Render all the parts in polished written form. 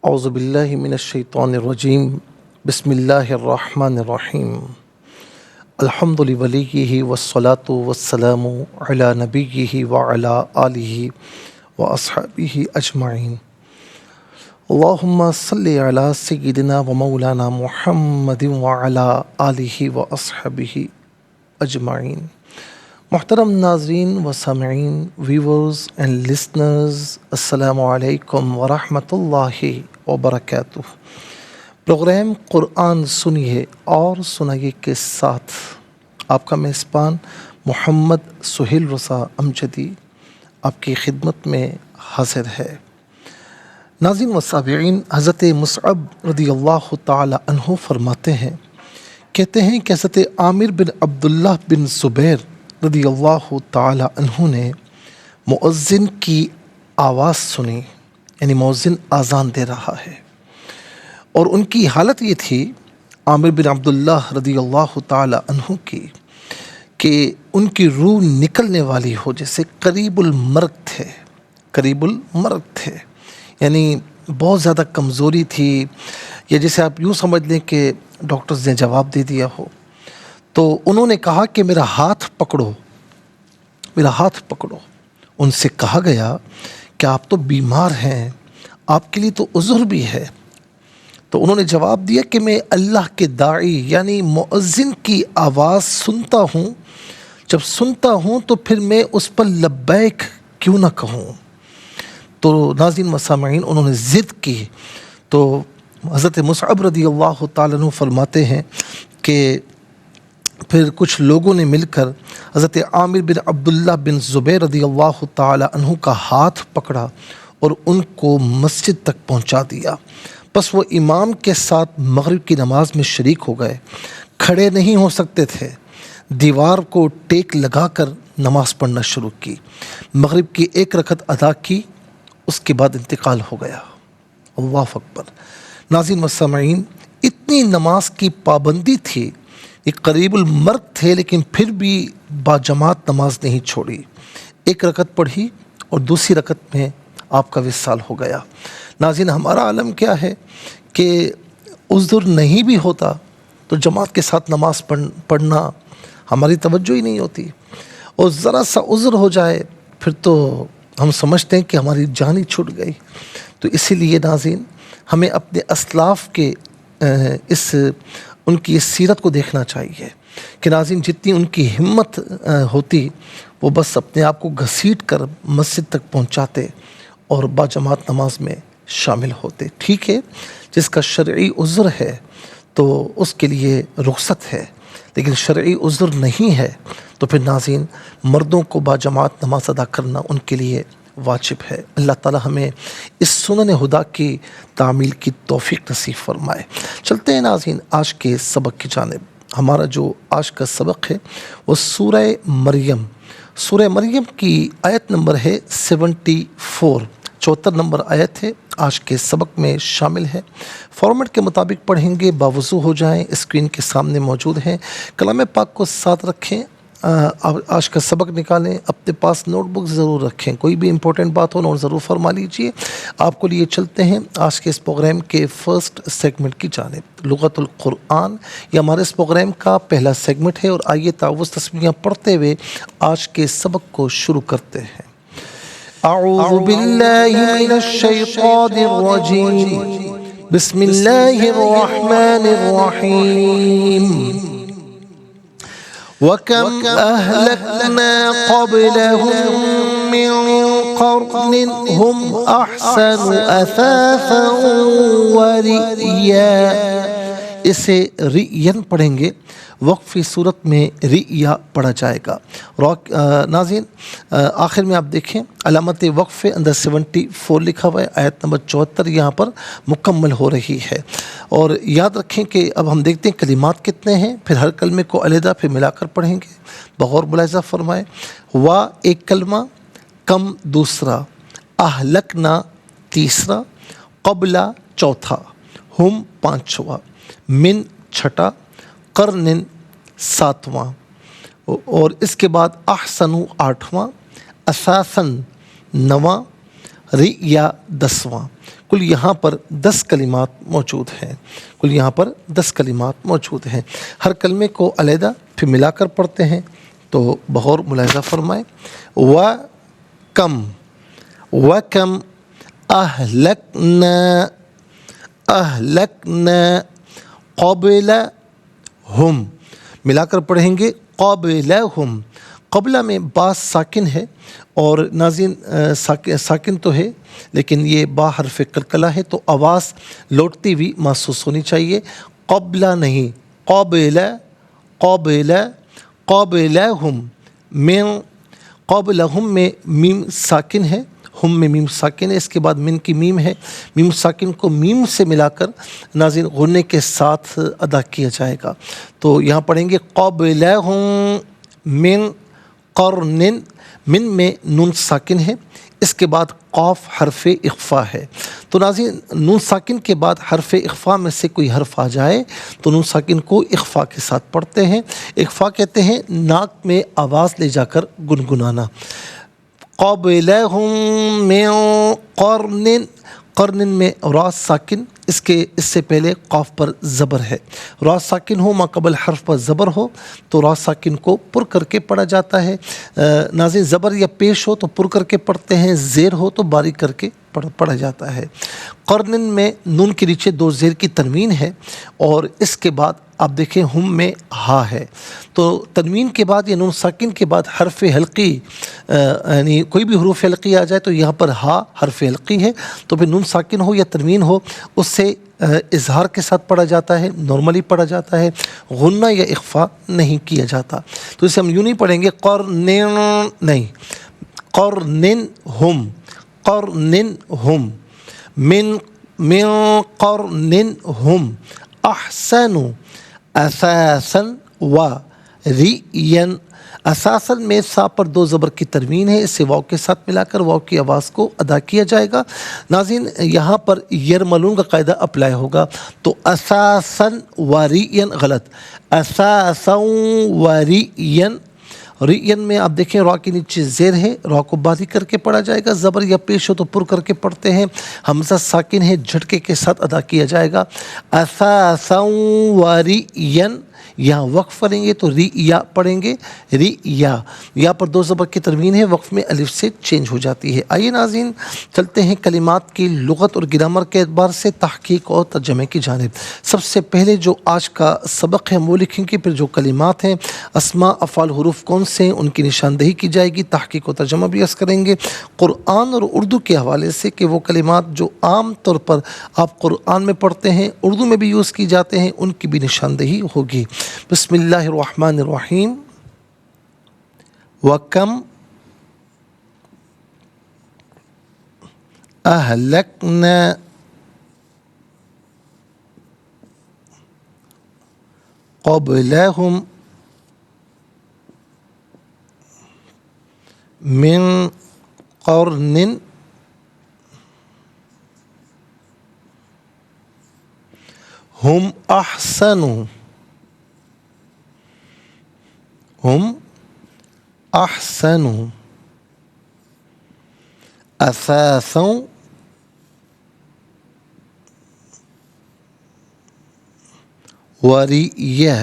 اعوذ باللہ من الشیطان الرجیم بسم اللہ الرحمن الرحیم الحمد لولیہ والصلاة والسلام علی نبیہ وعلی آلہ واصحابہ اجمعین اللہم صلی علی سیدنا و مولانا محمد وعلی آلہ واصحابہ اجمعین۔ محترم ناظرین و سامعین، ویورز اینڈ لسنرز، السلام علیکم ورحمۃ اللہ وبرکاتہ۔ پروگرام قرآن سنیے اور سنائیے کے ساتھ آپ کا میزبان محمد سہیل رضا امجدی آپ کی خدمت میں حاضر ہے۔ ناظرین و سامعین، حضرت مصعب رضی اللہ تعالی عنہ فرماتے ہیں، کہتے ہیں کہ حضرت عامر بن عبداللہ بن زبیر رضی اللہ تعالی عنہ نے مؤذن کی آواز سنی، یعنی مؤذن اذان دے رہا ہے، اور ان کی حالت یہ تھی، عامر بن عبداللہ رضی اللہ تعالی عنہ کی، کہ ان کی روح نکلنے والی ہو، جیسے قریب المرگ تھے، یعنی بہت زیادہ کمزوری تھی، یا جیسے آپ یوں سمجھ لیں کہ ڈاکٹرز نے جواب دے دیا ہو۔ تو انہوں نے کہا کہ میرا ہاتھ پکڑو۔ ان سے کہا گیا کہ آپ تو بیمار ہیں، آپ کے لیے تو عذر بھی ہے۔ تو انہوں نے جواب دیا کہ میں اللہ کے داعی یعنی مؤذن کی آواز سنتا ہوں، جب سنتا ہوں تو پھر میں اس پر لبیک کیوں نہ کہوں۔ تو ناظرین و سامعین، انہوں نے ضد کی، تو حضرت مصعب رضی اللہ تعالیٰ عنہ فرماتے ہیں کہ پھر کچھ لوگوں نے مل کر حضرت عامر بن عبداللہ بن زبیر رضی اللہ تعالی عنہ کا ہاتھ پکڑا اور ان کو مسجد تک پہنچا دیا۔ بس وہ امام کے ساتھ مغرب کی نماز میں شریک ہو گئے، کھڑے نہیں ہو سکتے تھے، دیوار کو ٹیک لگا کر نماز پڑھنا شروع کی، مغرب کی 1 رکعت ادا کی، اس کے بعد انتقال ہو گیا۔ اللہ اکبر۔ ناظرین و سامعین، اتنی نماز کی پابندی تھی، یہ قریب المرگ تھے، لیکن پھر بھی باجماعت نماز نہیں چھوڑی، 1 رکعت پڑھی اور دوسری رکعت میں آپ کا وصال ہو گیا۔ ناظرین، ہمارا عالم کیا ہے کہ عذر نہیں بھی ہوتا تو جماعت کے ساتھ نماز پڑھنا ہماری توجہ ہی نہیں ہوتی، اور ذرا سا عذر ہو جائے پھر تو ہم سمجھتے ہیں کہ ہماری جان ہی چھوٹ گئی۔ تو اسی لیے ناظرین، ہمیں اپنے اسلاف کے ان کی اس سیرت کو دیکھنا چاہیے کہ ناظرین، جتنی ان کی ہمت ہوتی، وہ بس اپنے آپ کو گھسیٹ کر مسجد تک پہنچاتے اور باجماعت نماز میں شامل ہوتے۔ ٹھیک ہے، جس کا شرعی عذر ہے تو اس کے لیے رخصت ہے، لیکن شرعی عذر نہیں ہے تو پھر ناظرین، مردوں کو باجماعت نماز ادا کرنا ان کے لیے واجب ہے۔ اللہ تعالی ہمیں اس سنن ہدا کی تعمیل کی توفیق نصیب فرمائے۔ چلتے ہیں ناظرین آج کے سبق کی جانب۔ ہمارا جو آج کا سبق ہے وہ سورہ مریم کی آیت نمبر ہے 74، 74 نمبر آیت ہے، آج کے سبق میں شامل ہے۔ فارمیٹ کے مطابق پڑھیں گے، باوضو ہو جائیں، اسکرین کے سامنے موجود ہیں، کلام پاک کو ساتھ رکھیں، آج کا سبق نکالیں، اپنے پاس نوٹ بک ضرور رکھیں، کوئی بھی امپورٹنٹ بات ہو نوٹ ضرور فرما لیجئے۔ آپ کو لیے چلتے ہیں آج کے اس پروگرام کے فرسٹ سیگمنٹ کی جانب، لغت القرآن۔ یہ ہمارے اس پروگرام کا پہلا سیگمنٹ ہے، اور آئیے تعوذ تسمیہ پڑھتے ہوئے آج کے سبق کو شروع کرتے ہیں۔ اعوذ باللہ من الشیطان الرجیم، بسم اللہ الرحمن الرحیم۔ وَكَمْ أَهْلَكْنَا قَبْلَهُمْ مِنْ قَرْنٍ هُمْ أَحْسَنُ أَثَاثًا وَرِئْيًا۔ اسے رِئْيًا پڑھیں گے، وقفی صورت میں رِئْيا پڑھا جائے گا۔ ناظرین، آخر میں آپ دیکھیں علامت وقف اندر 74 لکھا ہوا ہے، آیت نمبر 74 یہاں پر مکمل ہو رہی ہے۔ اور یاد رکھیں کہ اب ہم دیکھتے ہیں کلمات کتنے ہیں، پھر ہر کلمے کو علیحدہ پھر ملا کر پڑھیں گے، بغور ملاحظہ فرمائیں۔ وا ایک کلمہ، کم دوسرا، اہلکنا تیسرا، قبلہ چوتھا، ہم پانچواں، من چھٹا، قرن ساتواں، اور اس کے بعد احسن آٹھواں، اساساً نواں، ری یا 10واں. کل یہاں پر 10 کلمات موجود ہیں. کل یہاں پر 10 کلمات موجود ہیں. ہر کلمے کو علیحدہ پھر ملا کر پڑھتے ہیں تو بغور ملاحظہ فرمائیں. وَكَمْ أَهْلَكْنَا قَبْلَهُمْ. ملا کر پڑھیں گے قَبْلَهُمْ. قبلہ میں با ساکن ہے اور ناظرین ساکن تو ہے لیکن یہ با حرف قلقلہ ہے تو آواز لوٹتی ہوئی محسوس ہونی چاہیے. قبلہ نہیں، قبلہم. من قبلہم میں میم ساکن ہے، ہم میں میم ساکن ہے، اس کے بعد من کی میم ہے. میم ساکن کو میم سے ملا کر ناظرین غنے کے ساتھ ادا کیا جائے گا. تو یہاں پڑھیں گے قبلہم من قرن. من میں نون ساکن ہے، اس کے بعد قاف حرف اخفا ہے. تو ناظرین نون ساکن کے بعد حرف اخفا میں سے کوئی حرف آ جائے تو نون ساکن کو اخفا کے ساتھ پڑھتے ہیں. اخفا کہتے ہیں ناک میں آواز لے جا کر گنگنانا. قبلہم من قرن. قرن میں را ساکن، اس سے پہلے قاف پر زبر ہے. را ساکن ہو ما قبل حرف پر زبر ہو تو را ساکن کو پر کر کے پڑھا جاتا ہے. ناظرین زبر یا پیش ہو تو پر کر کے پڑھتے ہیں، زیر ہو تو باریک کر کے پڑھا جاتا ہے. قرن میں نون کے نیچے 2 زیر کی تنوین ہے اور اس کے بعد آپ دیکھیں ہم میں ہا ہے. تو تنوین کے بعد یا نون ساکن کے بعد حرف حلقی یعنی کوئی بھی حروف حلقی آ جائے تو یہاں پر ہا حرف حلقی ہے تو پھر نون ساکن ہو یا تنوین ہو اس سے اظہار کے ساتھ پڑھا جاتا ہے، نارملی پڑھا جاتا ہے، غنہ یا اخفا نہیں کیا جاتا. تو اسے ہم یوں نہیں پڑھیں گے قرنن نہیں، قرنہم قرنہم من قرنہم احسن اساسا و ریئن. اساساً میں سا پر 2 زبر کی تنوین ہے، اسے واو کے ساتھ ملا کر واو کی آواز کو ادا کیا جائے گا. ناظرین یہاں پر یرملون کا قاعدہ اپلائی ہوگا تو اساساً و ریئن غلط، اساساً و ریئن. ریئن میں آپ دیکھیں را کے نیچے زیر ہے، را کو باریک کر کے پڑھا جائے گا. زبر یا پیش ہو تو پر کر کے پڑھتے ہیں. حمزہ ساکن ہے، جھٹکے کے ساتھ ادا کیا جائے گا. اساساً و ریئن. یہاں وقف پڑھیں گے تو ری یا پڑھیں گے، ری یا. یہاں پر 2 زبر کی تنوین ہے، وقف میں الف سے چینج ہو جاتی ہے. آئیے ناظرین چلتے ہیں کلمات کی لغت اور گرامر کے اعتبار سے تحقیق اور ترجمے کی جانب. سب سے پہلے جو آج کا سبق ہے وہ لکھیں گے، پھر جو کلمات ہیں اسماء افعال حروف کون سے ہیں ان کی نشاندہی کی جائے گی، تحقیق و ترجمہ بھی عرض کریں گے قرآن اور اردو کے حوالے سے کہ وہ کلمات جو عام طور پر آپ قرآن میں پڑھتے ہیں اردو میں بھی یوز کی جاتے ہیں ان کی بھی نشاندہی ہوگی. بسم اللہ الرحمن الرحیم. وَكَمْ أَهْلَكْنَا قَبْلَهُمْ من قرن هم أحسن أثاثا ورئيا.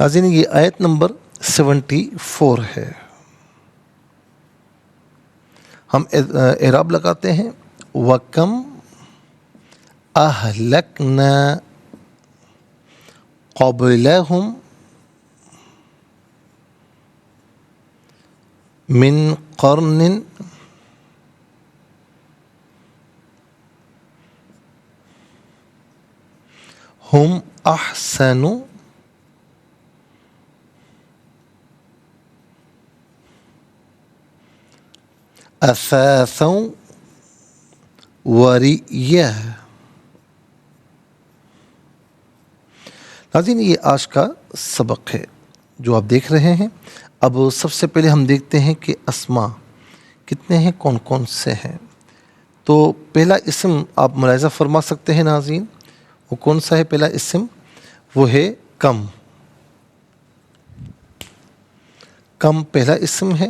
ناظرین یہ آیت نمبر 74 ہے. ہم اعراب لگاتے ہیں وَكَمْ أَهْلَكْنَا قَبْلَهُمْ من قرن هم أحسن أثاثا ورئيا. ناظرین یہ آج کا سبق ہے جو آپ دیکھ رہے ہیں. اب سب سے پہلے ہم دیکھتے ہیں کہ اسماء کتنے ہیں، کون کون سے ہیں. تو پہلا اسم آپ ملاحظہ فرما سکتے ہیں ناظرین، وہ کون سا ہے؟ پہلا اسم وہ ہے کم. کم پہلا اسم ہے،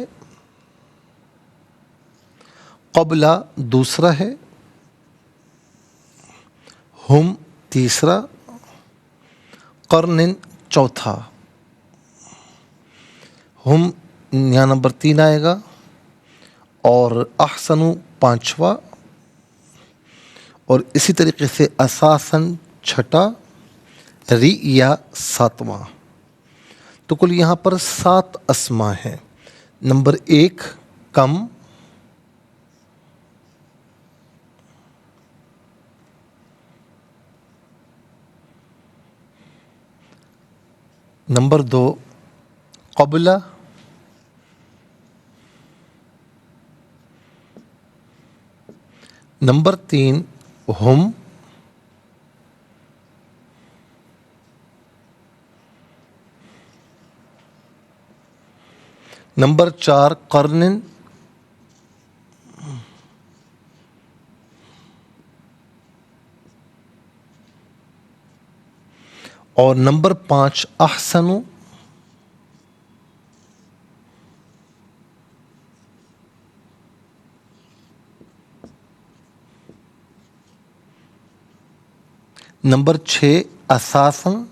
قبلہ دوسرا ہے، ہم تیسرا، قرن چوتھا. ہم یہاں نمبر 3 آئے گا، اور احسن پانچواں، اور اسی طریقے سے اساساً چھٹا، ریا ساتواں. تو کل یہاں پر 7 اسما ہیں. نمبر 1 کم، نمبر 2 قبلہ، نمبر 3 ہم، نمبر 4 قرن، اور نمبر 5 احسن. نمبر 6 اساساً.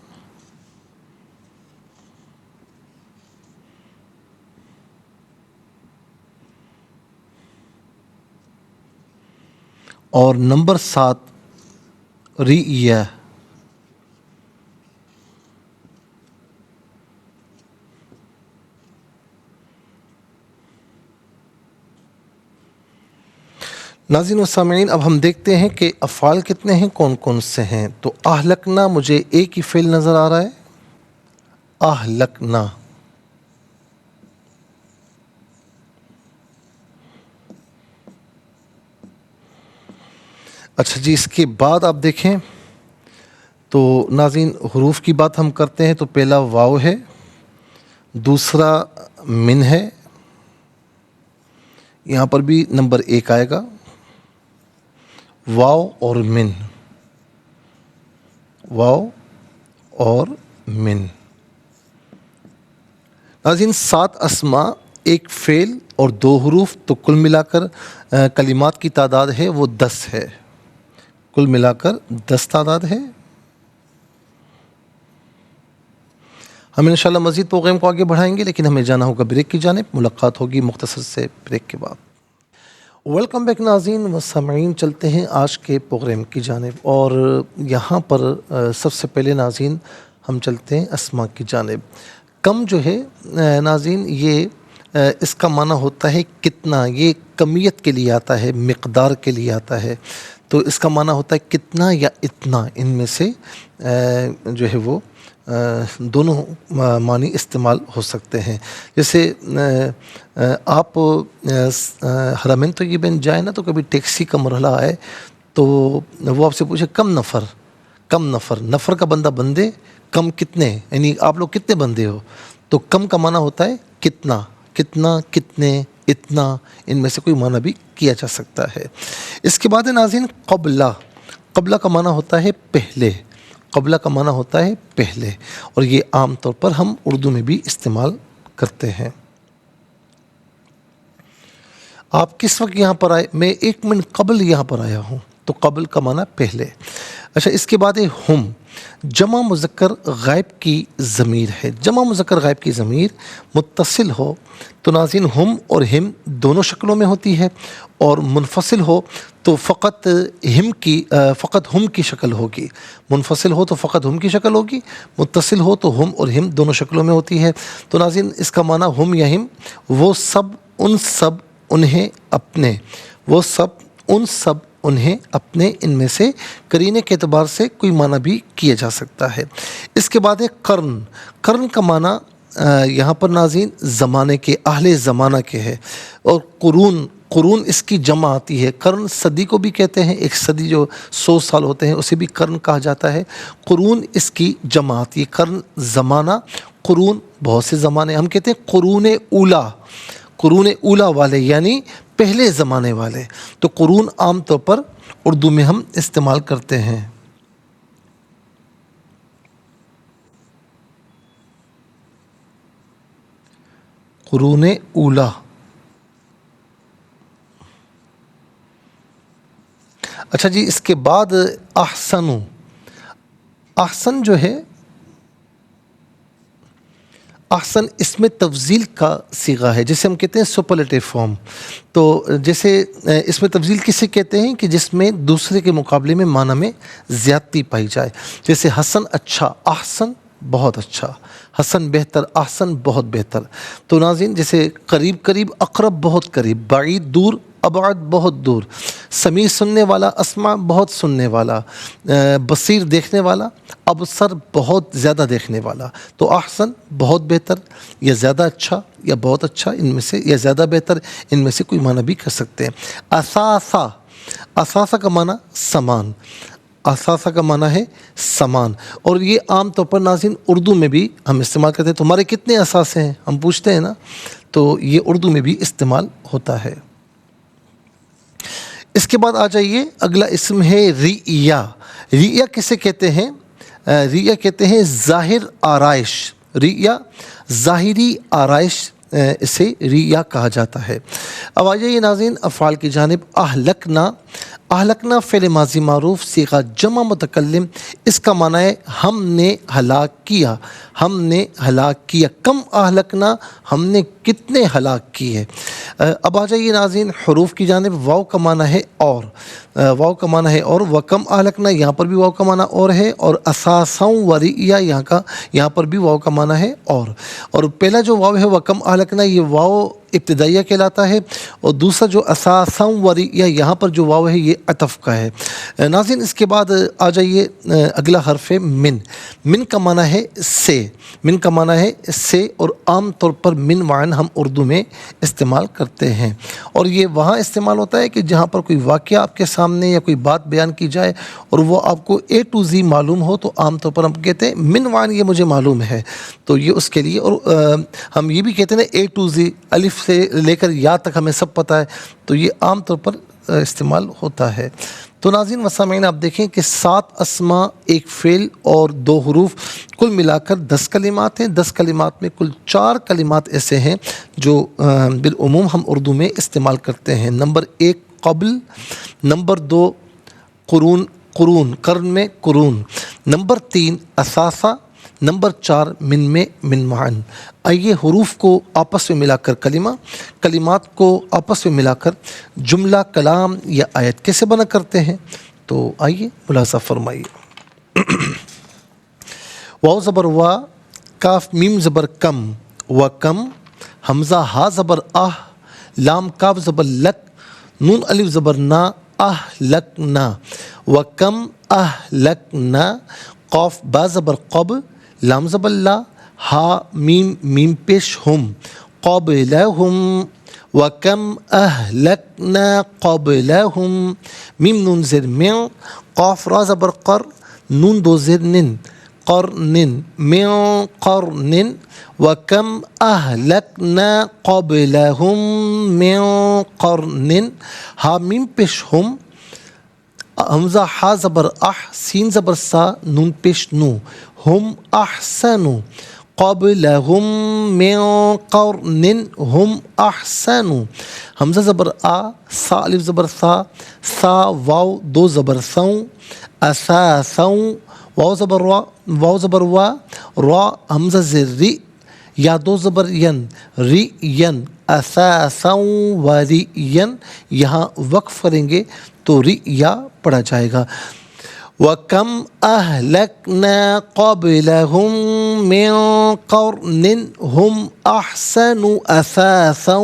اور نمبر 7 ریا. ناظرین و سامعین، اب ہم دیکھتے ہیں کہ افعال کتنے ہیں، کون کون سے ہیں. تو اہلکنا مجھے ایک ہی فعل نظر آ رہا ہے، اہلکنا. اچھا جی، اس کے بعد آپ دیکھیں تو ناظرین حروف کی بات ہم کرتے ہیں تو پہلا واو ہے، دوسرا من ہے، یہاں پر بھی نمبر 1 آئے گا، واو اور من، واو اور من. ناظرین 7 اسما، ایک فعل اور 2 حروف، تو کل ملا کر کلمات کی تعداد ہے وہ 10 ہے. کل ملا کر 10 تعداد ہے. ہم انشاءاللہ مزید پروگرام کو آگے بڑھائیں گے، لیکن ہمیں جانا ہوگا بریک کی جانب. ملاقات ہوگی مختصر سے بریک کے بعد. ویلکم بیک ناظرین و سامعین، چلتے ہیں آج کے پروگرام کی جانب، اور یہاں پر سب سے پہلے ناظرین ہم چلتے ہیں اسما کی جانب. کم جو ہے ناظرین، یہ اس کا معنی ہوتا ہے کتنا. یہ کمیت کے لیے آتا ہے، مقدار کے لیے آتا ہے. تو اس کا معنی ہوتا ہے کتنا یا اتنا، ان میں سے جو ہے وہ دونوں معنی استعمال ہو سکتے ہیں. جیسے آپ حرمین طیبین جائیں نا، تو کبھی ٹیکسی کا مرحلہ آئے تو وہ آپ سے پوچھے کم نفر، کم نفر، نفر کا بندہ بندے، کم کتنے، یعنی آپ لوگ کتنے بندے ہو. تو کم کا معنی ہوتا ہے کتنا، کتنا، کتنے، اتنا، ان میں سے کوئی معنی بھی کیا جا سکتا ہے. اس کے بعد ناظرین قبلہ. قبلہ کا معنی ہوتا ہے پہلے. قبلہ کا معنی ہوتا ہے پہلے، اور یہ عام طور پر ہم اردو میں بھی استعمال کرتے ہیں. آپ کس وقت یہاں پر آئے؟ میں 1 منٹ قبل یہاں پر آیا ہوں. تو قبل کا معنی پہلے. اچھا، اس کے بعد ہے ہم. جمع مذکر غائب کی ضمیر ہے. جمع مذکر غائب کی ضمیر متصل ہو تو ناظرین ہم اور ہم دونوں شکلوں میں ہوتی ہے، اور منفصل ہو تو فقط ہم کی شکل ہوگی. منفصل ہو تو فقط ہم کی شکل ہوگی، متصل ہو تو ہم اور ہم دونوں شکلوں میں ہوتی ہے. تو ناظرین اس کا معنی ہم یا ہم، وہ سب، ان سب، انہیں، اپنے، وہ سب، ان سب، انہیں، اپنے، ان میں سے قرینے کے اعتبار سے کوئی معنی بھی کیا جا سکتا ہے. اس کے بعد ہے قرن. قرن کا معنی یہاں پر ناظرین زمانے کے، اہل زمانہ کے ہے. اور قرون، قرون اس کی جمع آتی ہے. قرن صدی کو بھی کہتے ہیں، ایک صدی جو 100 سال ہوتے ہیں اسے بھی قرن کہا جاتا ہے. قرون اس کی جمع آتی ہے. قرن زمانہ، قرون بہت سے زمانے. ہم کہتے ہیں قرون اولا، قرون اولا والے یعنی پہلے زمانے والے. تو قرون عام طور پر اردو میں ہم استعمال کرتے ہیں. قرون اولا. اچھا جی، اس کے بعد احسن. احسن جو ہے، احسن اس میں تفضیل کا صیغہ ہے، جسے ہم کہتے ہیں سپرلیٹیو فارم. تو جیسے اس میں تفضیل کسے کہتے ہیں کہ جس میں دوسرے کے مقابلے میں معنی میں زیادتی پائی جائے. جیسے حسن اچھا، احسن بہت اچھا، حسن بہتر، احسن بہت بہتر. تو ناظرین، جیسے قریب قریب، اقرب بہت قریب، بعید دور، ابعد بہت دور، سمیع سننے والا، اسمع بہت سننے والا، بصیر دیکھنے والا، ابصر بہت زیادہ دیکھنے والا. تو احسن بہت بہتر، یا زیادہ اچھا، یا بہت اچھا، ان میں سے، یا زیادہ بہتر، ان میں سے کوئی معنی بھی کر سکتے ہیں. اثاثہ، اثاثہ کا معنی سامان، اثاثہ کا معنی ہے سامان. اور یہ عام طور پر ناظرین اردو میں بھی ہم استعمال کرتے ہیں. تمہارے کتنے اثاثے ہیں ہم پوچھتے ہیں نا، تو یہ اردو میں بھی استعمال ہوتا ہے. اس کے بعد آ جائیے، اگلا اسم ہے رئیہ. رئیہ کسے کہتے ہیں؟ رئیہ کہتے ہیں ظاہر آرائش. رئیہ ظاہری آرائش، اسے رئیہ کہا جاتا ہے. اب آ جائیے ناظرین افعال کی جانب. اہلکنا. اہلکنا فعل ماضی معروف صیغہ جمع متکلم. اس کا معنی ہے ہم نے ہلاک کیا، ہم نے ہلاک کیا. کم اہلکنا، ہم نے کتنے ہلاک کیے. اب آ جائیے ناظرین حروف کی جانب. واو کا معنی ہے اور، واو کا معنی ہے اور. وکم اہلکنا، یہاں پر بھی واو کا معنی اور ہے. اور اساساں و رئیہ، یہاں پر بھی واو کا معنی ہے اور. اور پہلا جو واو ہے وکم اہلکنا، یہ واو ابتدائیہ کہلاتا ہے. اور دوسرا جو اساساں و رئیہ، یہاں پر جو واو ہے یہ عطف کا ہے. ناظرین اس کے بعد آ جائیے اگلا حرف ہے من. من کا معنی ہے سے، من کا معنی ہے سے. اور عام طور پر من معنی ہم اردو میں استعمال کرتے ہیں. اور یہ وہاں استعمال ہوتا ہے کہ جہاں پر کوئی واقعہ آپ کے سامنے یا کوئی بات بیان کی جائے اور وہ آپ کو اے ٹو زی معلوم ہو، تو عام طور پر ہم کہتے ہیں من معنی یہ مجھے معلوم ہے. تو یہ اس کے لیے. اور ہم یہ بھی کہتے ہیں اے ٹو زی، الف سے لے کر یا تک ہمیں سب پتہ ہے. تو یہ عام طور پر استعمال ہوتا ہے. تو ناظرین و سامعین، آپ دیکھیں کہ 7 اسماء، ایک فعل اور 2 حروف، کل ملا کر 10 کلمات ہیں. 10 کلمات میں کل 4 کلمات ایسے ہیں جو بالعموم ہم اردو میں استعمال کرتے ہیں. نمبر 1 قبل، نمبر 2 قرون، قرون قرن میں قرون، نمبر 3 اثاثہ، نمبر 4 من میں من معن. آئیے حروف کو آپس میں ملا کر کلمہ، کلمات کو آپس میں ملا کر جملہ، کلام یا آیت کیسے بنا کرتے ہیں. تو آئیے ملاحظہ فرمائیے. واو زبر وا، کاف میم زبر کم، و کم. حمزہ ہا زبر آہ، لام کاف زبر لک، نون الف زبر نا، اہلکنا. و کم اہلکنا. قاف با زبر قب، لام زبر لا، ہا میم میم پیش ہم، قبلہم. وکم اہلکنا قبلہم. میم نون زیر من، قاف را زبر قر، نون 2 زیر نن، قرن، من قرن. وکم اہلکنا قبلہم من قرن. ہا میم پیش ہم، حمزہ ہا زبر اح، سین زبر سا، نون پیش نو، ہم احسنوا. قبلہم من قرن ہم احسنوا. حمزہ زبر آ، سا الف زبر سا، سا واو 2 زبر سوں، اساسوں. واو زبر وا، واو زبر وا، را حمزہ زیر ری، یا 2 زبر ین، ری ین. اساسوں و ری ین. یہاں وقف کریں گے تو ری یا پڑھا جائے گا. وَكَمْ أَهْلَكْنَا قَبْلَهُمْ مِنْ قَرْنٍ هُمْ أَحْسَنُ أَثَاثًا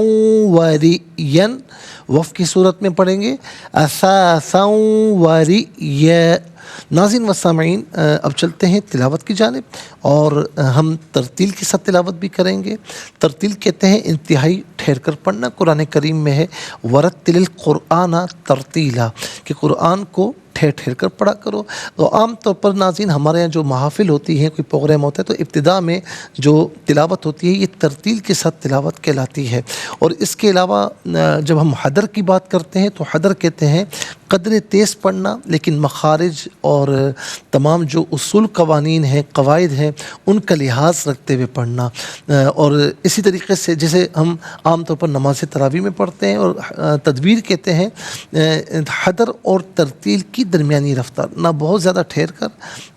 وَرِئْيًا. وف کی صورت میں پڑھیں گے أَثَاثًا وَرِئْيًا. ناظرین و سامعین، اب چلتے ہیں تلاوت کی جانب، اور ہم ترتیل کے ساتھ تلاوت بھی کریں گے. ترتیل کہتے ہیں انتہائی ٹھہر کر پڑھنا. قرآن کریم میں ہے وَرَتِّلِ الْقُرْآنَ تَرْتِیلًا، کہ قرآن کو ٹھہر ٹھہر کر پڑھا کرو. تو عام طور پر ناظرین ہمارے یہاں جو محافل ہوتی ہیں، کوئی پروگرام ہوتا ہے، تو ابتدا میں جو تلاوت ہوتی ہے یہ ترتیل کے ساتھ تلاوت کہلاتی ہے. اور اس کے علاوہ جب ہم حدر کی بات کرتے ہیں تو حدر کہتے ہیں قدر تیز پڑھنا لیکن مخارج اور تمام جو اصول قوانین ہیں قواعد ہیں ان کا لحاظ رکھتے ہوئے پڑھنا، اور اسی طریقے سے جیسے ہم عام طور پر نماز تراویح میں پڑھتے ہیں اور تدبیر کہتے ہیں حدر اور ترتیل کی درمیانی رفتار، نہ بہت زیادہ ٹھہر کر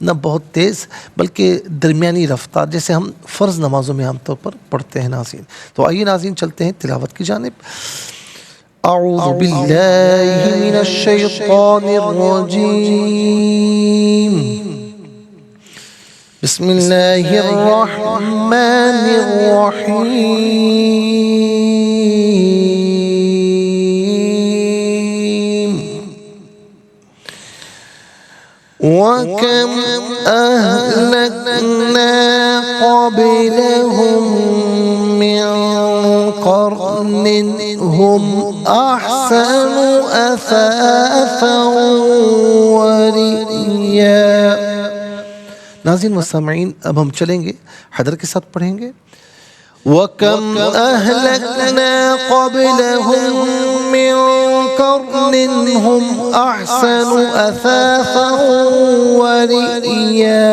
نہ بہت تیز بلکہ درمیانی رفتار، جیسے ہم فرض نمازوں میں عام طور پر پڑھتے ہیں ناظرین۔ تو آئیے ناظرین چلتے ہیں تلاوت کی جانب۔ اعوذ باللہ من الشیطان الرجیم، بسم اللہ الرحمن الرحیم۔ وَكَمْ أَهْلَكْنَا قَبْلَهُم مِّن قَرْنٍ هُمْ أَحْسَنُ أَثَاثًا وَرِئْيًا۔ ناظرین و سامعین، اب ہم چلیں گے حدر کے ساتھ پڑھیں گے۔ وَكَمْ أَهْلَكْنَا قَبْلَهُم مِّن قَرْنٍ هُمْ أَحْسَنُ أَثَاثًا وَرِئْيًا۔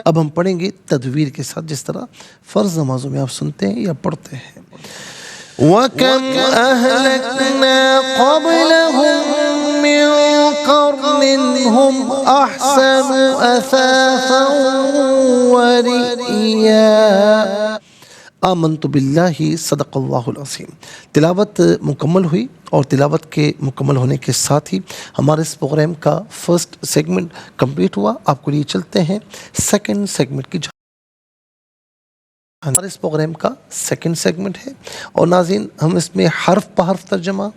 اب ہم پڑھیں گے تدویر کے ساتھ، جس طرح فرض نمازوں میں آپ سنتے ہیں یا پڑھتے ہیں۔ وَكَمْ أَهْلَكْنَا قَبْلَهُم مِّن قَرْنٍ هُمْ أَحْسَنُ أَثَاثًا وَرِئْيًا۔ آمنت باللہ صدق اللہ العظیم۔ تلاوت مکمل ہوئی، اور تلاوت کے مکمل ہونے کے ساتھ ہی ہمارے اس پروگرام کا فرسٹ سیگمنٹ کمپلیٹ ہوا۔ آپ کو لیے چلتے ہیں سیکنڈ سیگمنٹ کی جانب۔ ہمارے اس پروگرام کا سیکنڈ سیگمنٹ ہے، اور ناظرین ہم اس میں حرف بحرف ترجمہ،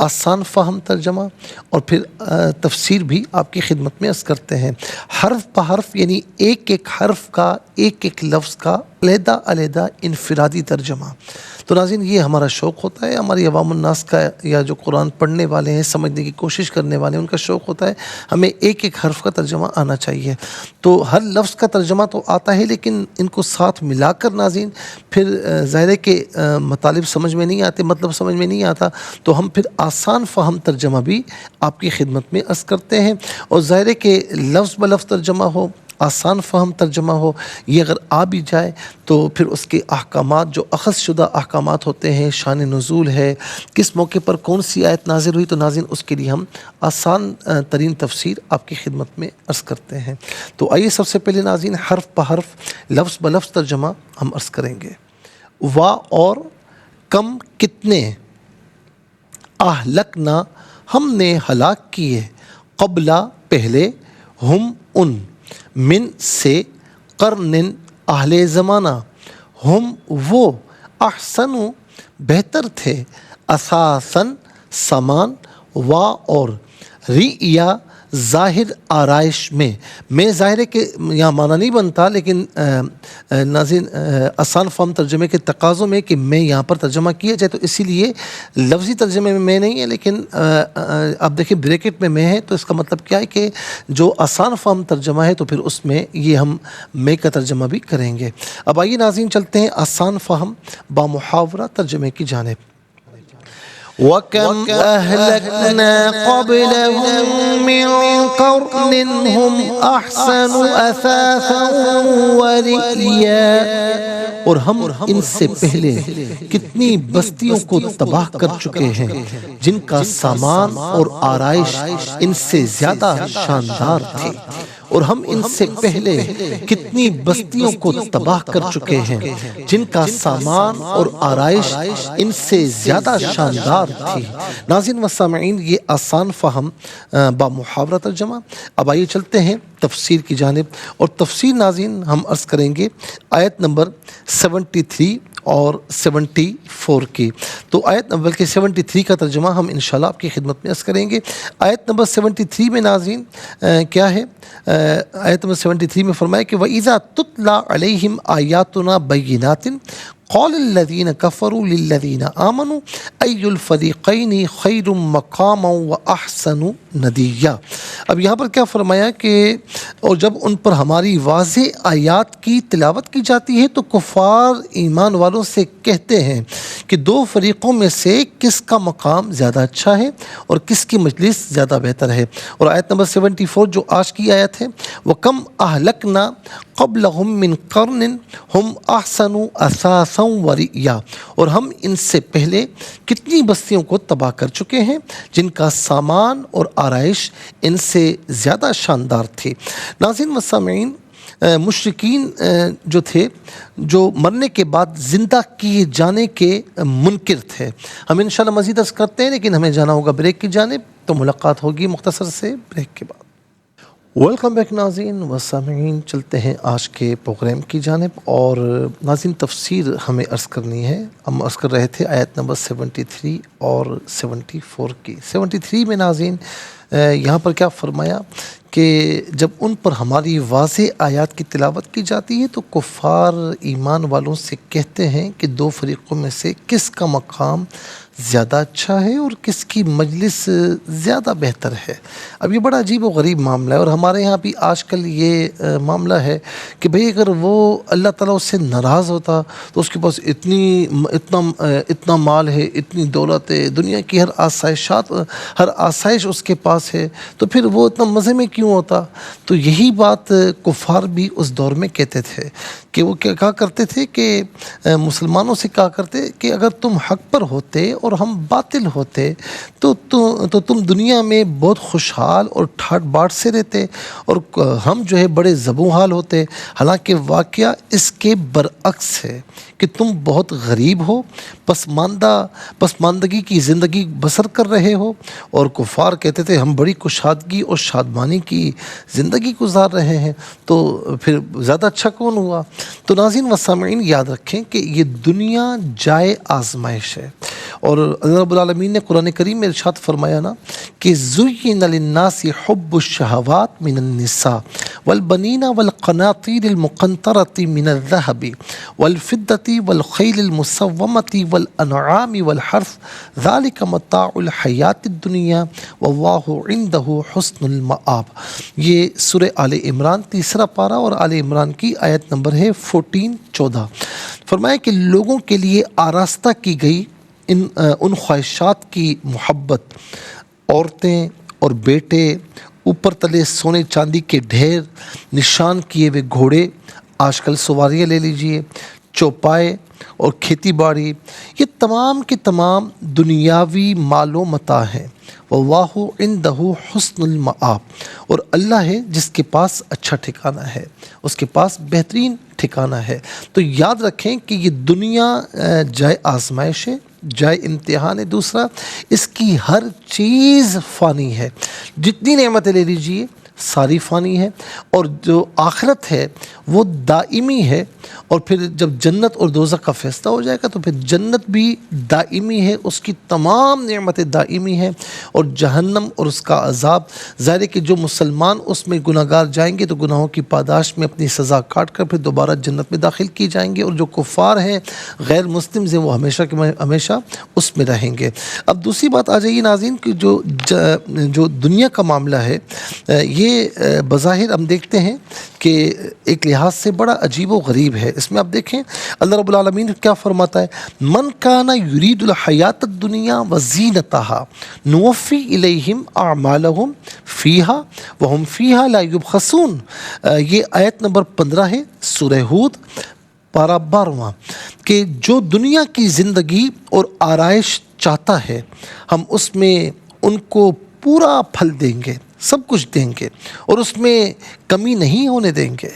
آسان فہم ترجمہ اور پھر تفسیر بھی آپ کی خدمت میں عرض کرتے ہیں۔ حرف بحرف یعنی ایک ایک حرف کا، ایک ایک لفظ کا علیحدہ علیحدہ انفرادی ترجمہ۔ تو ناظرین یہ ہمارا شوق ہوتا ہے، ہماری عوام الناس کا، یا جو قرآن پڑھنے والے ہیں، سمجھنے کی کوشش کرنے والے ہیں، ان کا شوق ہوتا ہے ہمیں ایک ایک حرف کا ترجمہ آنا چاہیے۔ تو ہر لفظ کا ترجمہ تو آتا ہے، لیکن ان کو ساتھ ملا کر ناظرین پھر ظاہر ہے کہ مطالب سمجھ میں نہیں آتے، مطلب سمجھ میں نہیں آتا، تو ہم پھر آسان فہم ترجمہ بھی آپ کی خدمت میں عرض کرتے ہیں۔ اور ظاہر ہے کہ لفظ بلفظ ترجمہ ہو، آسان فہم ترجمہ ہو، یہ اگر آ بھی جائے تو پھر اس کے احکامات، جو اخذ شدہ احکامات ہوتے ہیں، شان نزول ہے، کس موقع پر کون سی آیت نازل ہوئی، تو ناظرین اس کے لیے ہم آسان ترین تفسیر آپ کی خدمت میں عرض کرتے ہیں۔ تو آئیے سب سے پہلے ناظرین حرف بحرف لفظ بلفظ ترجمہ ہم عرض کریں گے۔ وا اور کم کتنے، اہلکنا ہم نے ہلاک کیے، قبلہ پہلے، ہم ان، من سے، قرن اہل زمانہ، ہم وہ، احسن بہتر تھے، اساساً سامان، وا اور، رئیا ظاہر آرائش میں ظاہر ہے کہ یہاں معنی نہیں بنتا، لیکن ناظرین آسان فہم ترجمے کے تقاضوں میں کہ میں یہاں پر ترجمہ کیا جائے، تو اسی لیے لفظی ترجمے میں نہیں ہے، لیکن آپ دیکھیں بریکٹ میں ہے، تو اس کا مطلب کیا ہے کہ جو آسان فہم ترجمہ ہے تو پھر اس میں یہ ہم میں کا ترجمہ بھی کریں گے۔ اب آئیے ناظرین چلتے ہیں آسان فہم با محاورہ ترجمے کی جانب۔ وَكَمْ أَهْلَكْنَا قَبْلَهُم مِّن قَرْنٍ هُمْ أَحْسَنُ أَثَاثًا وَرِئْيًا۔ اور ہم ان سے پہلے کتنی بستیوں کو تباہ کر چکے ہیں جن کا سامان اور آرائش ان سے زیادہ شاندار تھی۔ اور ہم ان سے پہلے کتنی بستیوں کو تباہ کر چکے ہیں جن کا سامان اور آرائش ان سے زیادہ شاندار تھی۔ ناظرین و سامعین یہ آسان فہم با محاورہ ترجمہ۔ اب آئیے چلتے ہیں تفسیر کی جانب، اور تفسیر ناظرین ہم عرض کریں گے آیت نمبر 73 اور 74 کی۔ تو آیت بلکہ 73 کا ترجمہ ہم انشاءاللہ آپ کی خدمت میں عرض کریں گے۔ آیت نمبر 73 میں ناظرین کیا ہے؟ آیت نمبر 73 میں فرمایا کہ وَإِذَا تُتْلَى عَلَيْهِمْ آيَاتُنَا بَيِّنَاتٍ قال الذين كفروا للذين آمنوا أي الفريقين خير مقاما وأحسن نديا۔ اب یہاں پر کیا فرمایا کہ اور جب ان پر ہماری واضح آیات کی تلاوت کی جاتی ہے تو کفار ایمان والوں سے کہتے ہیں کہ دو فریقوں میں سے کس کا مقام زیادہ اچھا ہے اور کس کی مجلس زیادہ بہتر ہے۔ اور آیت نمبر 74 جو آج کی آیت ہے، وَكَمْ أَهْلَكْنَا قَبْلَهُمْ مِنْ قَرْنٍ هُمْ أَحْسَنُ أَثَاثًا وَرِئْيًا، اور ہم ان سے پہلے کتنی بستیوں کو تباہ کر چکے ہیں جن کا سامان اور آرائش ان سے زیادہ شاندار تھی۔ ناظرین و سامعین، مشرکین جو تھے، جو مرنے کے بعد زندہ کیے جانے کے منکر تھے۔ ہم انشاءاللہ مزید عرض کرتے ہیں، لیکن ہمیں جانا ہوگا بریک کی جانب، تو ملاقات ہوگی مختصر سے بریک کے بعد۔ ویلکم بیک ناظرین و سامعین، چلتے ہیں آج کے پروگرام کی جانب، اور ناظرین تفسیر ہمیں عرض کرنی ہے۔ ہم عرض کر رہے تھے آیت نمبر 73 اور 74 کی۔ 73 میں ناظرین یہاں پر کیا فرمایا کہ جب ان پر ہماری واضح آیات کی تلاوت کی جاتی ہے تو کفار ایمان والوں سے کہتے ہیں کہ دو فریقوں میں سے کس کا مقام زیادہ اچھا ہے اور کس کی مجلس زیادہ بہتر ہے۔ اب یہ بڑا عجیب و غریب معاملہ ہے، اور ہمارے یہاں بھی آج کل یہ معاملہ ہے کہ بھئی اگر وہ اللہ تعالیٰ اس سے ناراض ہوتا تو اس کے پاس اتنا مال ہے، اتنی دولت ہے، دنیا کی ہر آسائش اس کے پاس ہے، تو پھر وہ اتنا مزے میں کیوں ہوتا؟ تو یہی بات کفار بھی اس دور میں کہتے تھے، کہ وہ کہا کرتے تھے کہ مسلمانوں سے کہا کرتے کہ اگر تم حق پر ہوتے اور ہم باطل ہوتے تو تم دنیا میں بہت خوشحال اور ٹھاٹ باٹ سے رہتے، اور ہم جو ہے بڑے زبوں حال ہوتے۔ حالانکہ واقعہ اس کے برعکس ہے کہ تم بہت غریب ہو، پسماندگی کی زندگی بسر کر رہے ہو، اور کفار کہتے تھے ہم بڑی کشادگی اور شادمانی کی زندگی گزار رہے ہیں، تو پھر زیادہ اچھا کون ہوا؟ تو ناظرین و سامعین یاد رکھیں کہ یہ دنیا جائے آزمائش ہے، اور اللہ رب العالمین نے قرآن کریم میں ارشاد فرمایا نا کہ زُيِّنَ لِلنَّاسِ حُبُّ الشَّهَوَاتِ مِنَ النِّسَاءِ وَالْبَنِينَ وَالْقَنَاطِيرِ الْمُقَنطَرَةِ مِنَ الذَّهَبِ وَالْفِضَّةِ وَالْخَيْلِ الْمُسَوَّمَةِ وَالْأَنْعَامِ وَالْحَرْثِ ذَلِكَ مَتَاعُ الْحَيَاةِ الدُّنْيَا وَاللَّهُ عِنْدَهُ حُسْنُ الْمَآبِ۔ یہ سورہ آل عمران 3 پارہ اور آل عمران کی آیت نمبر ہے 14 فرمایا کہ لوگوں کے لیے آراستہ کی گئی ان خواہشات کی محبت، عورتیں اور بیٹے، اوپر تلے سونے چاندی کے ڈھیر، نشان کیے ہوئے گھوڑے، آج کل سواریاں لے لیجئے، چوپائے اور کھیتی باڑی، یہ تمام کے تمام دنیاوی مال و متاع ہیں۔ واللہ عندہ حسن المآب، اور اللہ ہے جس کے پاس اچھا ٹھکانہ ہے، اس کے پاس بہترین ٹھکانہ ہے۔ تو یاد رکھیں کہ یہ دنیا جائے آزمائش ہے، جائے امتحان ہے۔ دوسرا، اس کی ہر چیز فانی ہے، جتنی نعمتیں لے لیجئے ساری فانی ہے، اور جو آخرت ہے وہ دائمی ہے، اور پھر جب جنت اور دوزخ کا فیصلہ ہو جائے گا تو پھر جنت بھی دائمی ہے، اس کی تمام نعمتیں دائمی ہیں، اور جہنم اور اس کا عذاب ظاہر ہے کہ جو مسلمان اس میں گناہ گار جائیں گے تو گناہوں کی پاداش میں اپنی سزا کاٹ کر پھر دوبارہ جنت میں داخل کی جائیں گے، اور جو کفار ہیں، غیر مسلم ہیں، وہ ہمیشہ کے ہمیشہ اس میں رہیں گے۔ اب دوسری بات آ جائیے ناظرین کہ جو دنیا کا معاملہ ہے، یہ بظاہر ہم دیکھتے ہیں کہ ایک لحاظ سے بڑا عجیب و غریب ہے۔ اس میں آپ دیکھیں اللہ رب العالمین کیا فرماتا ہے، من کان یرید الحیات الدنیا وزینتها نوفی الیہم اعمالہم فیہا وہم فیہا لا یبخسون۔ یہ آیت نمبر 15 ہے سورہ ہود پارہ 12، کہ جو دنیا کی زندگی اور آرائش چاہتا ہے ہم اس میں ان کو پورا پھل دیں گے، سب کچھ دیں گے، اور اس میں کمی نہیں ہونے دیں گے۔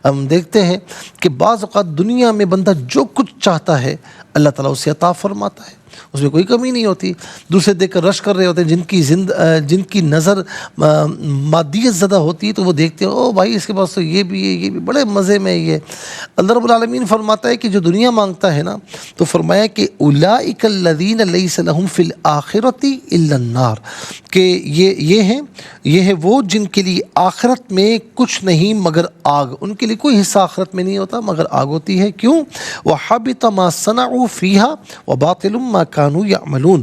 ہم دیکھتے ہیں کہ بعض اوقات دنیا میں بندہ جو کچھ چاہتا ہے اللہ تعالیٰ اسے عطا فرماتا ہے، اس میں کوئی کمی نہیں ہوتی۔ دوسرے دیکھ کر رش کر رہے ہوتے ہیں، جن کی نظر مادیت زدہ ہوتی ہے، تو وہ دیکھتے ہیں او بھائی اس کے پاس تو یہ بھی ہے، یہ بھی بڑے مزے میں یہ۔ اللہ رب العالمین فرماتا ہے کہ جو دنیا مانگتا ہے نا، تو فرمایا کہ اولئک الذین لیس لہم فی الآخرۃ الا النار، کہ یہ ہے وہ جن کے لیے آخرت میں کچھ نہیں مگر آگ، ان کے لیے کوئی حصہ آخرت میں نہیں ہوتا مگر آگ ہوتی ہے۔ کیوں؟ وحبط ما صنعوا فیہا وباطل ما ما کانوا یعملون،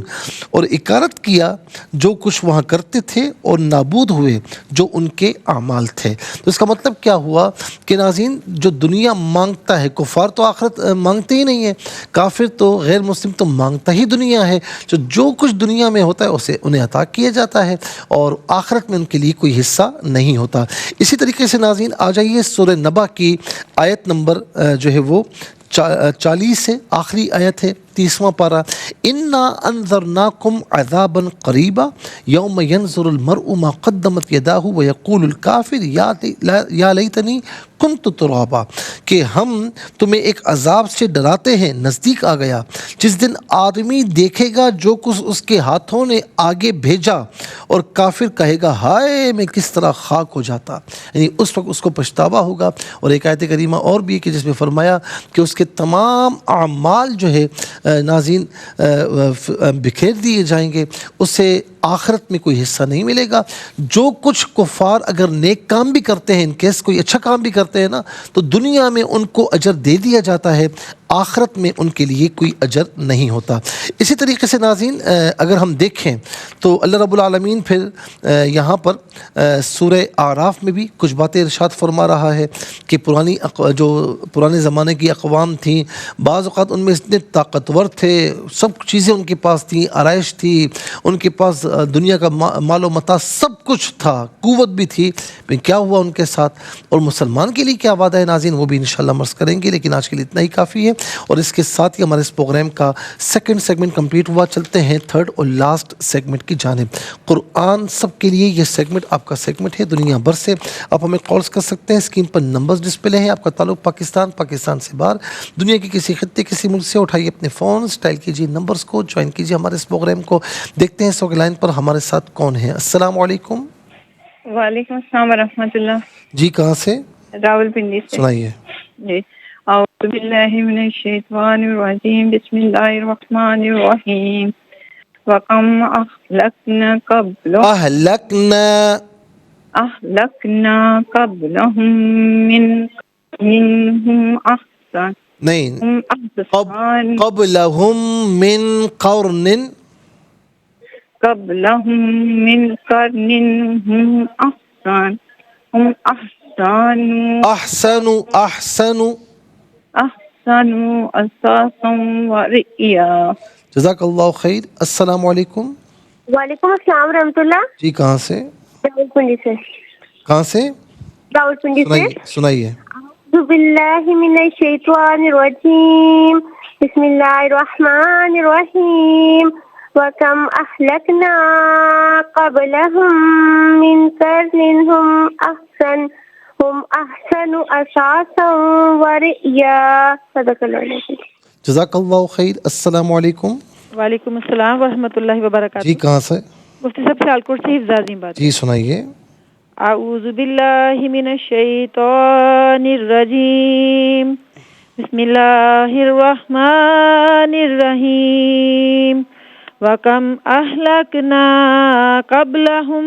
اور اکارت کیا جو کچھ وہاں کرتے تھے اور نابود ہوئے جو ان کے اعمال تھے۔ تو اس کا مطلب کیا ہوا کہ ناظرین جو دنیا مانگتا ہے، کفار تو آخرت مانگتے ہی نہیں ہے، کافر تو غیر مسلم تو مانگتا ہی دنیا ہے، جو کچھ دنیا میں ہوتا ہے اسے انہیں عطا کیا جاتا ہے اور آخرت میں ان کے لیے کوئی حصہ نہیں ہوتا۔ اسی طریقے سے ناظرین آ جائیے سورہ نبا کی آیت نمبر جو ہے وہ 40 ہے، آخری آیت ہے، 30واں پارہ۔ انا انذرناکم عذابا قریبا یوم ینظر المرء ما قدمت یداہ ویقول الکافر یا لیتنی کنت ترابا، کہ ہم تمہیں ایک عذاب سے ڈراتے ہیں، نزدیک آ گیا، جس دن آدمی دیکھے گا جو کچھ اس کے ہاتھوں نے آگے بھیجا اور کافر کہے گا ہائے میں کس طرح خاک ہو جاتا، یعنی اس وقت اس کو پچھتاوا ہوگا۔ اور ایک آیت کریمہ اور بھی ہے کہ جس میں فرمایا کہ اس کے تمام اعمال جو ہے ناظرین بکھیر دیے جائیں گے، اسے آخرت میں کوئی حصہ نہیں ملے گا۔ جو کچھ کفار اگر نیک کام بھی کرتے ہیں، ان کیس کوئی اچھا کام بھی کرتے ہیں نا، تو دنیا میں ان کو اجر دے دیا جاتا ہے، آخرت میں ان کے لیے کوئی اجر نہیں ہوتا۔ اسی طریقے سے ناظرین اگر ہم دیکھیں تو اللہ رب العالمین پھر یہاں پر سورہ اعراف میں بھی کچھ باتیں ارشاد فرما رہا ہے کہ جو پرانے زمانے کی اقوام تھیں، بعض اوقات ان میں اتنے طاقتور تھے، سب چیزیں ان کے پاس تھیں، آرائش تھی، ان کے پاس دنیا کا مال و متاع سب کچھ تھا، قوت بھی تھی، لیکن کیا ہوا ان کے ساتھ، اور مسلمان کے لیے کیا وعدہ ہے ناظرین وہ بھی انشاءاللہ مرض کریں گے، لیکن آج کے لیے اتنا ہی کافی ہے۔ اور اس کے ساتھ ہی ہمارے اس پروگرام کا سیکنڈ سیگمنٹ کمپلیٹ ہوا۔ چلتے ہیں تھرڈ اور لاسٹ سیگمنٹ کی جانب۔ قرآن سب کے لیے یہ سیگمنٹ آپ کا سیگمنٹ ہے، دنیا بھر سے آپ ہمیں کالز کر سکتے ہیں، اسکرین پر نمبرز ڈسپلے ہیں، آپ کا تعلق پاکستان سے باہر، دنیا کے کسی خطے کسی ملک سے، اٹھائیے اپنے فون، اسٹائل کیجیے نمبرز کو، جوائن کیجیے ہمارے اس پروگرام کو۔ دیکھتے ہیں سوگ لائن پر ہمارے ساتھ کون ہے۔ السلام علیکم۔ وعلیکم السلام ورحمۃ اللہ۔ جی کہاں سے؟ راول پنڈی سے۔ سنائیے۔ جی اعوذ باللہ من الشیطان الرجیم، بسم اللہ الرحمن الرحیم۔ وَكَمْ أَهْلَكْنَا قَبْلَهُم مِّن مِّنْهُمْ أَحْسَنَ نہیں، قبلہم من قرن، قبلهم من قرن هم أحسن أساسا ورئيا۔ جزاک اللہ خیر۔ السلام علیکم۔ وعلیکم السلام ورحمۃ اللہ۔ جی کہاں سے؟ راولپنڈی سے۔ کہاں سے؟ راولپنڈی سے۔ سنائیے۔ اعوذ باللہ من الشیطان الرجیم، بسم اللہ الرحمن الرحیم۔ وَكَمْ أَهْلَكْنَا قَبْلَهُم مِّن قَرْنٍ هُمْ أَحْسَنُ أَثَاثًا وَرِئْيًا۔ صدق اللہ العظیم۔ جزاک اللہ خیر۔ السلام علیکم۔ وعلیکم السلام ورحمۃ اللہ وبرکاتہ۔ جی کہاں سے؟ مفتی صاحب سیالکوٹ سے حفظ عظیم بات۔ جی سنائیے۔ اعوذ باللہ من الشیطان الرجیم، بسم اللہ الرحمن الرحیم۔ وَكَمْ أَهْلَكْنَا قَبْلَهُم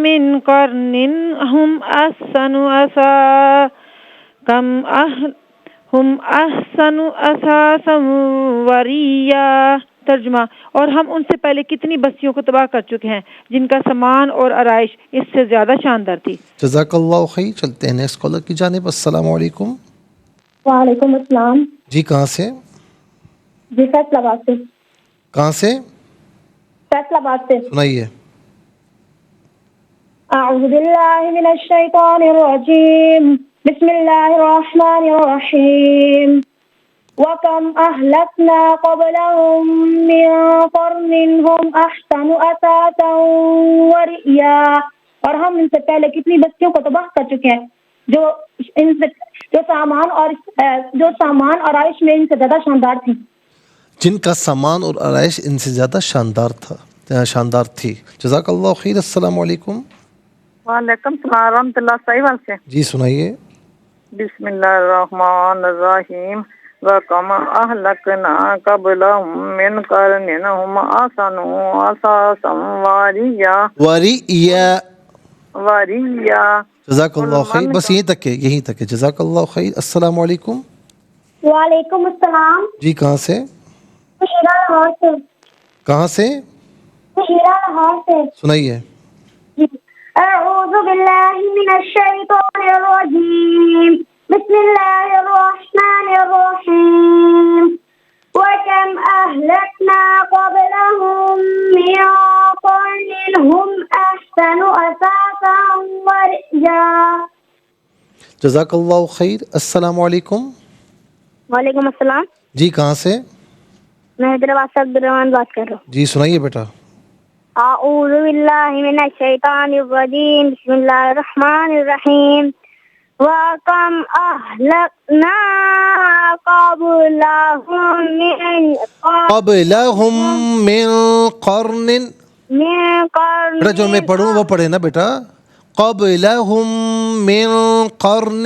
مِّن قَرْنٍ هُمْ أَحْسَنُ أَثَاثًا وَرِئْيًا۔ ترجمہ، اور ہم ان سے پہلے کتنی بستیوں کو تباہ کر چکے ہیں جن کا سامان اور آرائش اس سے زیادہ شاندار تھی۔ جزاک اللہ خیر۔ چلتے ہیں نیکسٹ کالر کی جانب۔ السلام علیکم۔ وعلیکم السلام۔ جی کہاں سے؟ جی فیصل آباد سے۔ کہاں سے؟ فیصل آباد سے۔ سنائیے۔ اعوذ باللہ من الشیطان الرجیم، بسم اللہ الرحمن الرحیم۔ وَكَمْ أَهْلَكْنَا قَبْلَهُم مِّن قَرْنٍ هُمْ أَحْسَنُ أَثَاثًا وَرِئْيًا۔ اور ہم ان سے پہلے کتنی بستیوں کو تباہ کر چکے ہیں جو سامان اور آرائش میں ان سے زیادہ شاندار تھی، جن کا سامان اور آرائش ان سے زیادہ شاندار تھی۔ جزاک اللہ خیر۔ السلام علیکم۔ وعلیکم السلام ورحمۃ اللہ۔ صحیح وال سے۔ جی سنائیے۔ بسم اللہ الرحمن الرحیم۔ وَكَمْ أَهْلَكْنَا قَبْلَهُم مِّن قَرْنٍ هُمْ أَحْسَنُ أَثَاثًا وَرِئْيًا۔ جزاک اللہ خیر۔ بس یہیں تک ہے۔ جزاک اللہ خیر۔ السلام علیکم۔ وعلیکم السلام۔ جی کہاں سے؟ شیرا لاہور سے۔ کہاں سے؟ ہیرا لاہور سے. سنائیے. اعوذ باللہ من الشیطان الرجیم. بسم اللہ الرحمن الرحیم. وَكَمْ أَهْلَكْنَا قَبْلَهُمْ مِنْ قَرْنٍ هُمْ أَحْسَنُ أَثَاثًا وَرِئْيًا. جزاک اللہ خیر. السلام علیکم. وعلیکم السلام. جی کہاں سے؟ میں حیدرآباد سے عبد الرحمان بات کر رہا ہوں. جی سنائیے بیٹا. اعوذ باللہ من الشیطان الرجیم. بسم اللہ الرحمن الرحیم. وَكَمْ أَهْلَكْنَا قبلہم من قرن. بیٹا جو میں پڑھوں وہ پڑھے نا بیٹا. قبلہم من قرن.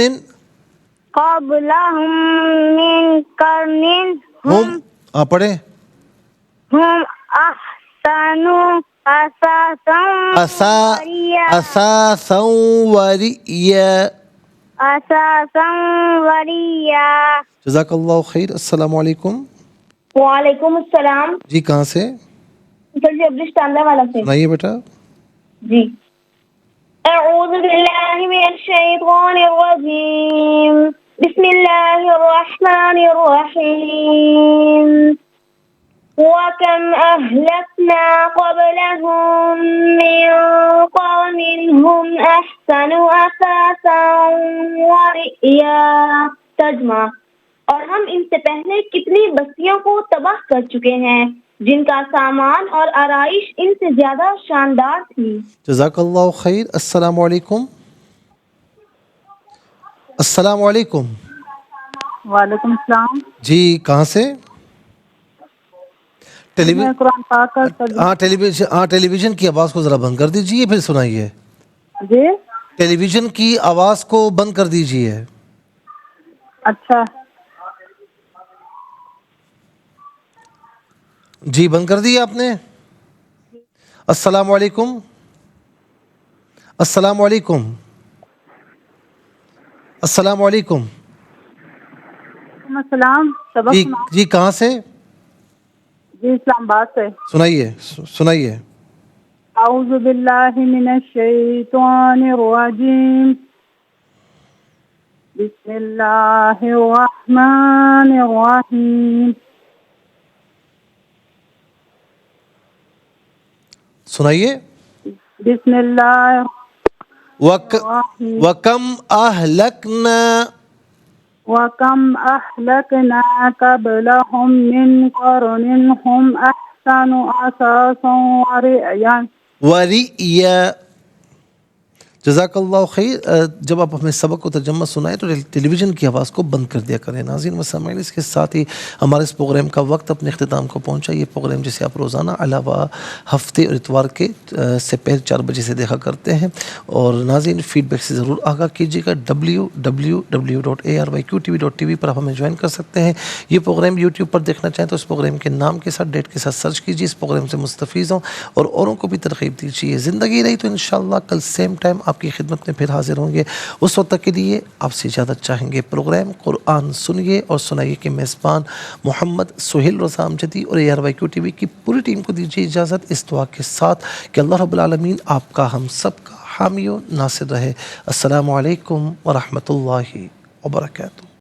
قبلہم من قرن ہم آپ پڑھیں. ہم احسن اساسا ورئیا. جزاک اللہ خیر. السلام علیکم. وعلیکم السلام. جی کہاں سے؟ سر جی ابلیش تاندہ والا سے. سنائیے بیٹا. جی. اعوذ باللہ من الشیطان الرجیم. بسم اللہ الرحمن الرحیم. وَكَمْ أَهْلَكْنَا قَبْلَهُمْ مِنْ قَرْنٍ هُمْ أَحْسَنُ أَثَاثًا وَرِئْيًا. ترجمہ. اور ہم ان سے پہلے کتنی بستیوں کو تباہ کر چکے ہیں جن کا سامان اور آرائش ان سے زیادہ شاندار تھی. جزاک اللہ خیر. السلام علیکم. السلام علیکم. وعلیکم السلام. جی کہاں سے؟ میں قرآن پاک کا ٹیلی ویژن کی آواز کو ذرا بند کر دیجیے پھر سنائیے. جی ٹیلی ویژن کی آواز کو بند کر دیجیے. اچھا. جی بند کر دیا آپ نے. السلام علیکم. السلام علیکم. السلام علیکم. السلام. جی کہاں سے؟ جی اسلام آباد سے. سنائیے. اعوذ باللہ من الشیطان الرجیم. بسم اللہ الرحمن الرحیم. سنائیے. بسم اللہ وَكَمْ أَهْلَكْنَا وَكَمْ أَهْلَكْنَا قَبْلَهُمْ مِنْ قَرْنٍ هُمْ أَحْسَنُ أَثَاثًا وَرِئْيًا. جزاک اللہ خیر. جب آپ ہمیں سبق کو ترجمہ سنائیں تو ٹیلی ویژن کی آواز کو بند کر دیا کریں. ناظرین و سامعین اس کے ساتھ ہی ہمارے اس پروگرام کا وقت اپنے اختتام کو پہنچا. یہ پروگرام جسے آپ روزانہ علاوہ ہفتے اور اتوار کے سے پہلے 4 بجے سے دیکھا کرتے ہیں. اور ناظرین فیڈ بیک سے ضرور آگاہ کیجیے گا. www.arYQTV.tv پر آپ ہمیں جوائن کر سکتے ہیں. یہ پروگرام یوٹیوب پر دیکھنا چاہیں تو اس پروگرام کے نام کے ساتھ ڈیٹ کے ساتھ سرچ کیجیے. اس پروگرام سے مستفیض ہوں اور اوروں کو بھی ترغیب دیجیے. زندگی رہی تو انشاءاللہ کل سیم ٹائم آپ کی خدمت میں پھر حاضر ہوں گے. اس وقت تک کے لیے آپ سے اجازت چاہیں گے. پروگرام قرآن سنیے اور سنائیے کے میزبان محمد سہیل رضا امجدی اور ARYQTV کی پوری ٹیم کو دیجیے اجازت اس دعا کے ساتھ کہ اللہ رب العالمین آپ کا ہم سب کا حامی و ناصر رہے. السلام علیکم ورحمۃ اللہ وبرکاتہ.